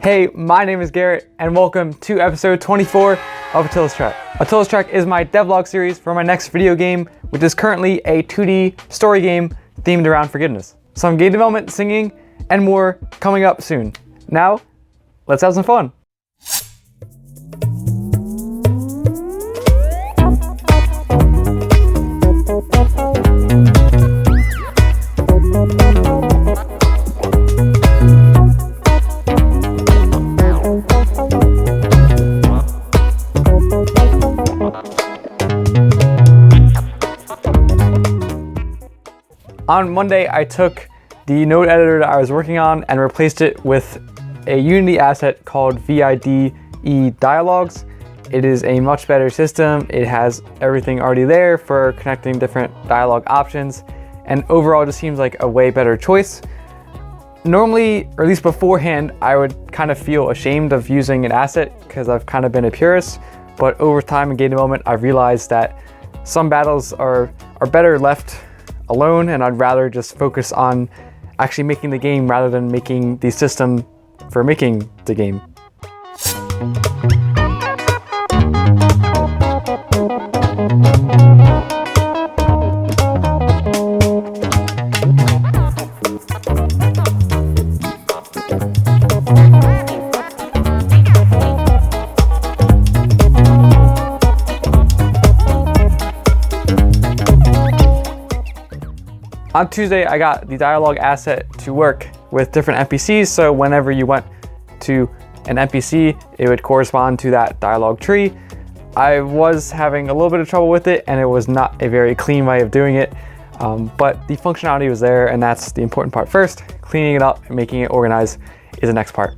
Hey, my name is Garrett, and welcome to episode 24 of Attila's Track. Attila's Track is my devlog series for my next video game, which is currently a 2D story game themed around forgiveness. Some game development, singing, and more coming up soon. Now, let's have some fun. On Monday, I took the node editor that I was working on and replaced it with a Unity asset called VIDE Dialogues. It is a much better system. It has everything already there for connecting different dialogue options, and overall it just seems like a way better choice. Normally, or at least beforehand, I would kind of feel ashamed of using an asset because I've kind of been a purist, but over time in game development, I've realized that some battles are better left alone, and I'd rather just focus on actually making the game rather than making the system for making the game. On Tuesday, I got the dialogue asset to work with different NPCs, so whenever you went to an NPC, it would correspond to that dialogue tree. I was having a little bit of trouble with it, and it was not a very clean way of doing it, but the functionality was there, and that's the important part first. Cleaning it up and making it organized is the next part.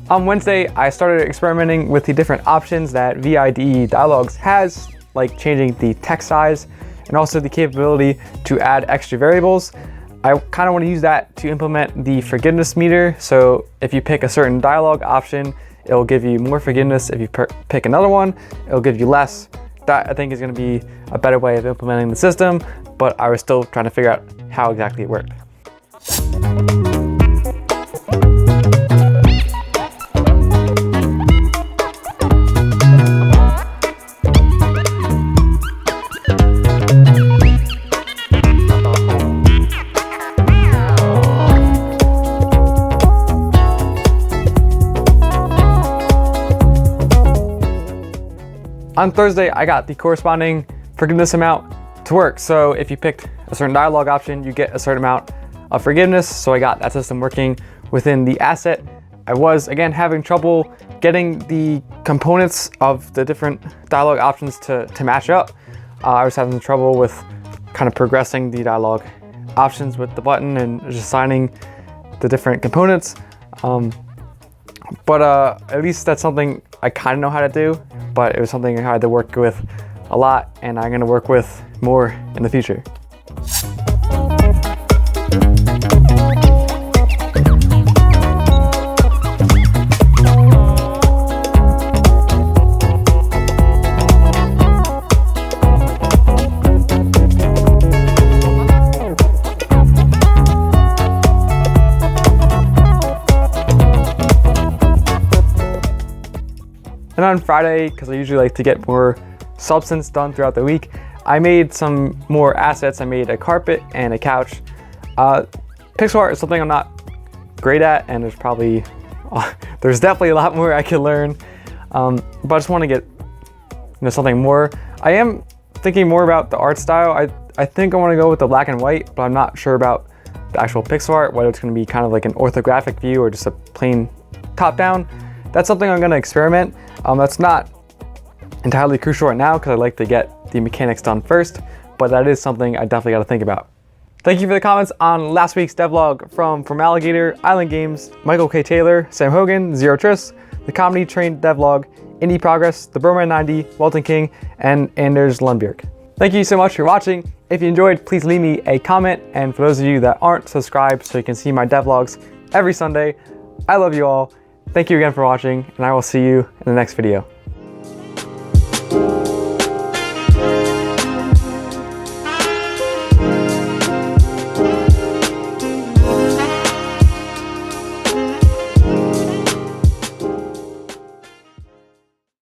On Wednesday, I started experimenting with the different options that VIDE Dialogues has, like changing the text size and also the capability to add extra variables. I kind of want to use that to implement the forgiveness meter. So if you pick a certain dialogue option, it'll give you more forgiveness. If you pick another one, it'll give you less. That I think is going to be a better way of implementing the system, but I was still trying to figure out how exactly it worked. On Thursday, I got the corresponding forgiveness amount to work. So if you picked a certain dialogue option, you get a certain amount of forgiveness. So I got that system working within the asset. I was, again, having trouble getting the components of the different dialogue options to match up. I was having trouble with kind of progressing the dialogue options with the button and just assigning the different components. But at least that's something I kind of know how to do, but it was something I had to work with a lot, and I'm going to work with more in the future. And on Friday, because I usually like to get more substance done throughout the week, I made some more assets. I made a carpet and a couch. Pixel art is something I'm not great at, and there's definitely a lot more I could learn. But I just want to get something more. I am thinking more about the art style. I think I want to go with the black and white, but I'm not sure about the actual pixel art, whether it's going to be kind of like an orthographic view or just a plain top down. That's something I'm going to experiment. That's not entirely crucial right now because I like to get the mechanics done first, but that is something I definitely got to think about. Thank you for the comments on last week's devlog from Alligator, Island Games, Michael K. Taylor, Sam Hogan, Zero Tris, the Comedy Train devlog, Indie Progress, the Broman 90, Walton King, and Anders Lundbjerg. Thank you so much for watching. If you enjoyed, please leave me a comment, and for those of you that aren't, subscribe so you can see my devlogs every Sunday. I love you all. Thank you again for watching, and I will see you in the next video.